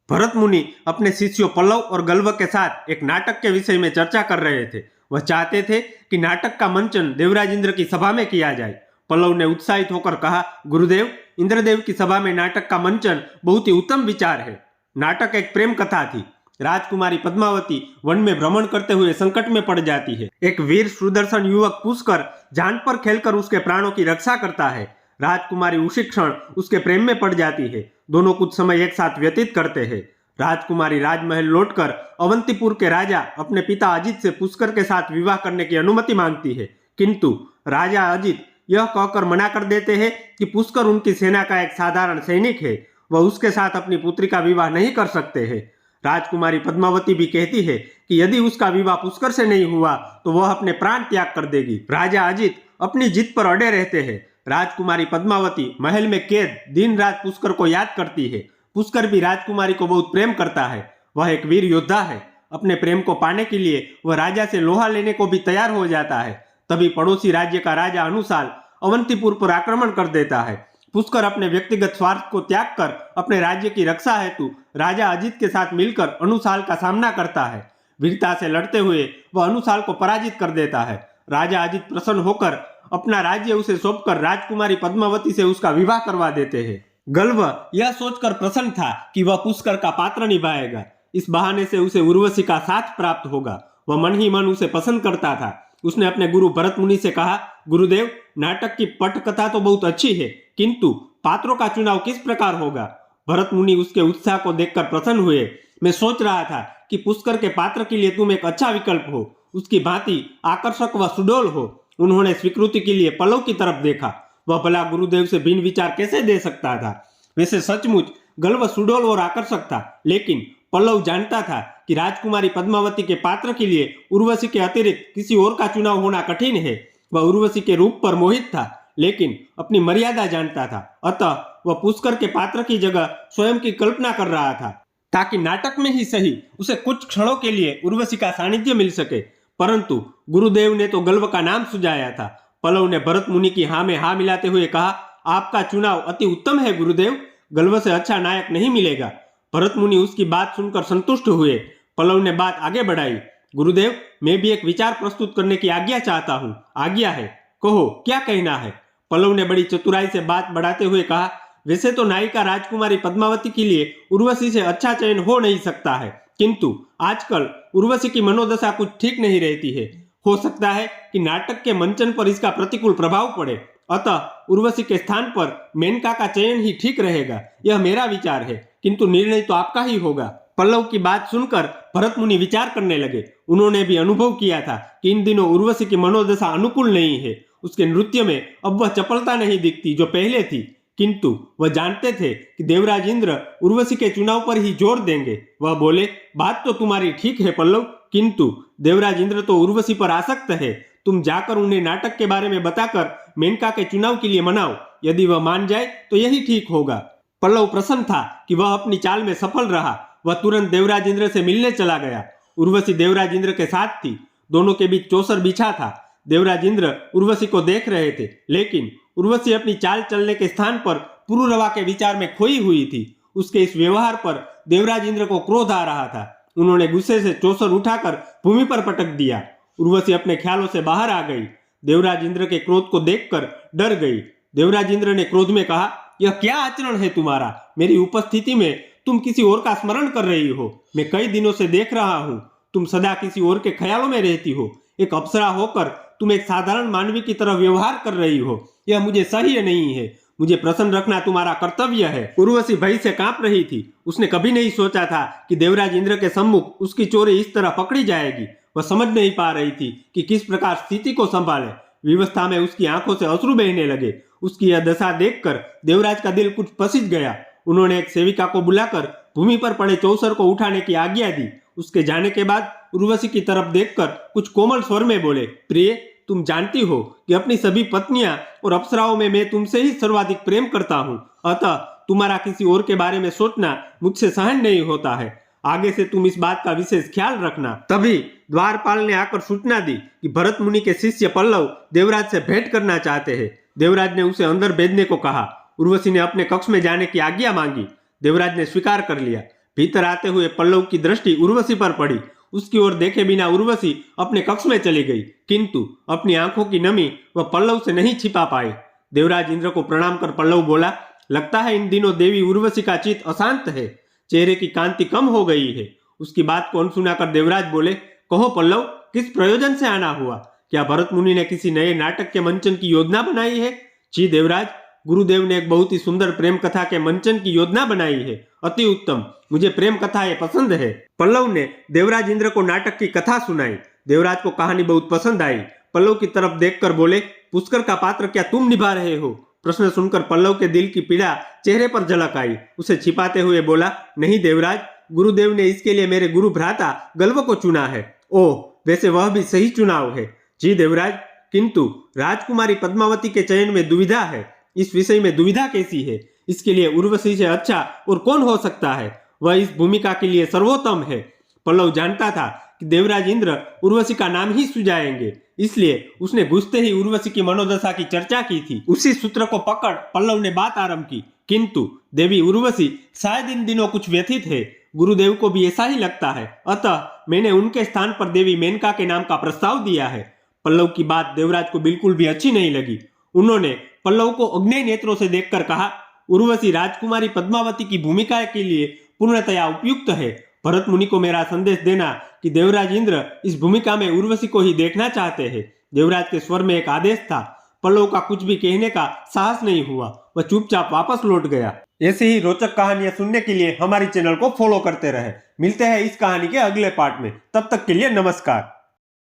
भरत मुनि अपने शिष्यों पल्लव और गल्व के साथ एक नाटक के विषय में चर्चा कर रहे थे। वह चाहते थे कि नाटक का मंचन देवराज इंद्र की सभा में किया जाए। पल्लव ने उत्साहित होकर कहा, गुरुदेव, इंद्रदेव की सभा में नाटक का मंचन बहुत ही उत्तम विचार है। नाटक एक प्रेम कथा थी। राजकुमारी पद्मावती वन में भ्रमण करते हुए संकट में पड़ जाती है। एक वीर सुदर्शन युवक पुष्कर जान पर खेलकर उसके प्राणों की रक्षा करता है। राजकुमारी उसी क्षण उसके प्रेम में पड़ जाती है। दोनों कुछ समय एक साथ व्यतीत करते हैं। राजकुमारी राजमहल लौटकर अवंतीपुर के राजा अपने पिता अजित से पुष्कर के साथ विवाह करने की अनुमति मांगती है, किंतु राजा अजित यह कहकर मना कर देते हैं कि पुष्कर उनकी सेना का एक साधारण सैनिक है, वह उसके साथ अपनी पुत्री का विवाह नहीं कर सकते हैं। राजकुमारी पद्मावती भी कहती है कि यदि उसका विवाह पुष्कर से नहीं हुआ तो वह अपने प्राण त्याग कर देगी। राजा अजित अपनी जिद पर अड़े रहते हैं। राजकुमारी पद्मावती महल में कैद दिन रात पुष्कर को याद करती है। पुष्कर भी राजकुमारी को बहुत प्रेम करता है। वह एक वीर योद्धा है। अपने प्रेम को पाने के लिए वह राजा से लोहा लेने को भी तैयार हो जाता है। तभी पड़ोसी राज्य का राजा अनुसाल अवंतीपुर पर आक्रमण कर देता है। पुष्कर अपने व्यक्तिगत स्वार्थ को त्याग कर अपने राज्य की रक्षा हेतु राजा अजित के साथ मिलकर अनुसाल का सामना करता है। वीरता से लड़ते हुए वह अनुसाल को पराजित कर देता है। राजा अजित प्रसन्न होकर अपना राज्य उसे सौंपकर राजकुमारी पद्मावती से उसका विवाह करवा देते हैं। गल्व यह सोचकर प्रसन्न था कि वह पुष्कर का पात्र निभाएगा। इस बहाने से उसे उर्वशी का साथ प्राप्त होगा। वह मन ही मन उसे पसंद करता था। उसने अपने गुरु भरत मुनि से कहा, गुरुदेव, नाटक की पटकथा तो बहुत अच्छी है, किंतु पात्रों का चुनाव किस प्रकार होगा? भरत मुनि उसके उत्साह को देखकर प्रसन्न हुए। मैं सोच रहा था कि पुष्कर के पात्र के लिए तुम एक अच्छा विकल्प हो, उसकी भांति आकर्षक व सुडौल हो। उन्होंने स्वीकृति के लिए पल्लव की तरफ देखा। वह भला गुरुदेव से भिन्न विचार कैसे दे सकता था? वैसे सचमुच गल्व सुडौल और आकर्षक था, लेकिन पल्लव जानता था कि राजकुमारी पद्मावती के पात्र के लिए उर्वशी के अतिरिक्त किसी और का चुनाव होना कठिन है। वह उर्वशी के रूप पर मोहित था, लेकिन अपनी मर्यादा जानता था। अतः वह पुष्कर के पात्र की जगह स्वयं की कल्पना कर रहा था, ताकि नाटक में ही सही उसे कुछ क्षणों के लिए उर्वशी का सानिध्य मिल सके। परंतु गुरुदेव ने तो गल्व का नाम सुझाया था। पल्लव ने भरत मुनि की हाँ में हाँ मिलाते हुए कहा, आपका चुनाव अति उत्तम है गुरुदेव, गल्व से अच्छा नायक नहीं मिलेगा। भरत मुनि उसकी बात सुनकर संतुष्ट हुए। पल्लव ने बात आगे बढ़ाई, गुरुदेव, मैं भी एक विचार प्रस्तुत करने की आज्ञा चाहता हूँ। आज्ञा है, कहो क्या कहना है? पल्लव ने बड़ी चतुराई से बात बढ़ाते हुए कहा, वैसे तो नायिका राजकुमारी पद्मावती के लिए उर्वशी से अच्छा चयन हो नहीं सकता है, किंतु आजकल उर्वशी की मनोदशा कुछ ठीक नहीं रहती है। हो सकता है कि नाटक के मंचन पर इसका प्रतिकूल प्रभाव पड़े, अतः उर्वशी के स्थान पर मेनका का चयन ही ठीक रहेगा। यह मेरा विचार है, किंतु निर्णय तो आपका ही होगा। पल्लव की बात सुनकर भरत मुनि विचार करने लगे। उन्होंने भी अनुभव किया था कि इन दिनों उर्वशी की मनोदशा अनुकूल नहीं है। उसके नृत्य में अब वह चपलता नहीं दिखती जो पहले थी, किंतु वह जानते थे कि देवराज इंद्र उर्वशी के चुनाव पर ही जोर देंगे। वह बोले, बात तो तुम्हारी ठीक है पल्लव, किंतु देवराज इंद्र तो उर्वशी पर आसक्त है। तुम जाकर उन्हें नाटक के बारे में बताकर मेनका के चुनाव के लिए मनाओ। यदि वह मान जाए तो यही ठीक होगा। पल्लव प्रसन्न था कि वह अपनी चाल में सफल रहा। वह तुरंत देवराज इंद्र से मिलने चला गया। उर्वशी देवराज इंद्र के साथ थी। दोनों के बीच चौसर बिछा था। देवराज इंद्र उर्वशी को देख रहे थे, लेकिन उर्वशी अपनी चाल चलने के स्थान पर पुरुरवा के विचार में खोई हुई थी। उसके इस व्यवहार पर देवराज इंद्र को क्रोध आ रहा था। उन्होंने गुस्से से चौसर उठाकर भूमि पर पटक दिया। उर्वशी अपने ख्यालों से बाहर आ गई। देवराज इंद्र के क्रोध को देखकर डर गई। देवराज इंद्र ने क्रोध में कहा, यह क्या आचरण है तुम्हारा? मेरी उपस्थिति में तुम किसी और का स्मरण कर रही हो। मैं कई दिनों से देख रहा हूँ, तुम सदा किसी और के ख्यालों में रहती हो। एक अप्सरा होकर तुम एक साधारण मानवी की तरह व्यवहार कर रही हो। यह मुझे सही नहीं है। मुझे प्रसन्न रखना तुम्हारा कर्तव्य है। उर्वशी भय से कांप रही थी। उसने कभी नहीं सोचा था कि देवराज इंद्र के सम्मुख उसकी चोरी इस तरह पकड़ी जाएगी। वह समझ नहीं पा रही थी कि किस प्रकार स्थिति को संभाले। विवस्था में उसकी आंखों से अश्रु बहने लगे। उसकी यह दशा देखकर देवराज का दिल कुछ पसीज गया। उन्होंने एक सेविका को बुलाकर भूमि पर पड़े चौसर को उठाने की आज्ञा दी। उसके जाने के बाद उर्वशी की तरफ देखकर कुछ कोमल स्वर में बोले, प्रिय, तुम जानती हो कि अपनी सभी पत्नियां और अप्सराओं में मैं तुमसे ही सर्वाधिक प्रेम करता हूँ। अतः तुम्हारा किसी और के बारे में सोचना मुझसे सहन नहीं होता है। आगे से तुम इस बात का विशेष ख्याल रखना। तभी द्वारपाल ने आकर सूचना दी कि भरत मुनि के शिष्य पल्लव देवराज से भेंट करना चाहते हैं। देवराज ने उसे अंदर भेजने को कहा। उर्वशी ने अपने कक्ष में जाने की आज्ञा मांगी। देवराज ने स्वीकार कर लिया। भीतर आते हुए पल्लव की दृष्टि उर्वशी पर पड़ी। उसकी ओर देखे बिना उर्वशी अपने कक्ष में चली गई, किंतु अपनी आंखों की नमी वह पल्लव से नहीं छिपा पाई। देवराज इंद्र को प्रणाम कर पल्लव बोला, लगता है इन दिनों देवी उर्वशी का चित्त अशांत है, चेहरे की कांति कम हो गई है। उसकी बात को अनसुना कर देवराज बोले, कहो पल्लव, किस प्रयोजन से आना हुआ? क्या भरत मुनि ने किसी नए नाटक के मंचन की योजना बनाई है? जी देवराज, गुरुदेव ने एक बहुत ही सुंदर प्रेम कथा के मंचन की योजना बनाई है। अति उत्तम, मुझे प्रेम कथाएं पसंद है। पल्लव ने देवराज इंद्र को नाटक की कथा सुनाई। देवराज को कहानी बहुत पसंद आई। पल्लव की तरफ देखकर बोले, पुष्कर का पात्र क्या तुम निभा रहे हो? प्रश्न सुनकर पल्लव के दिल की पीड़ा चेहरे पर झलक आई। उसे छिपाते हुए बोला, नहीं देवराज, गुरुदेव ने इसके लिए मेरे गुरु भ्राता गल्व को चुना है। ओह, वैसे वह भी सही चुनाव है। जी देवराज, किंतु राजकुमारी पद्मावती के चयन में दुविधा है। इस विषय में दुविधा कैसी है? इसके लिए उर्वशी से अच्छा और कौन हो सकता है? वह इस भूमिका के लिए सर्वोत्तम है। पल्लव जानता था कि देवराज इंद्र उर्वशी का नाम ही सुझाएंगे, इसलिए उसने घुसते ही उर्वशी की मनोदशा की चर्चा की थी। उसी सूत्र को पकड़ पल्लव ने बात आरंभ की, किंतु देवी उर्वशी शायद इन दिनों कुछ व्यथित है। गुरुदेव को भी ऐसा ही लगता है, अतः मैंने उनके स्थान पर देवी मेनका के नाम का प्रस्ताव दिया है। पल्लव की बात देवराज को बिल्कुल भी अच्छी नहीं लगी। उन्होंने पल्लव को अग्नि नेत्रों से देखकर कहा, उर्वशी राजकुमारी पद्मावती की भूमिका के लिए पूर्णतया उपयुक्त है। भरत मुनि को मेरा संदेश देना कि देवराज इंद्र इस भूमिका में उर्वशी को ही देखना चाहते हैं। देवराज के स्वर में एक आदेश था। पल्लव का कुछ भी कहने का साहस नहीं हुआ। वह चुपचाप वापस लौट गया। ऐसी ही रोचक कहानियां सुनने के लिए हमारी चैनल को फॉलो करते रहे। मिलते हैं इस कहानी के अगले पार्ट में। तब तक के लिए नमस्कार।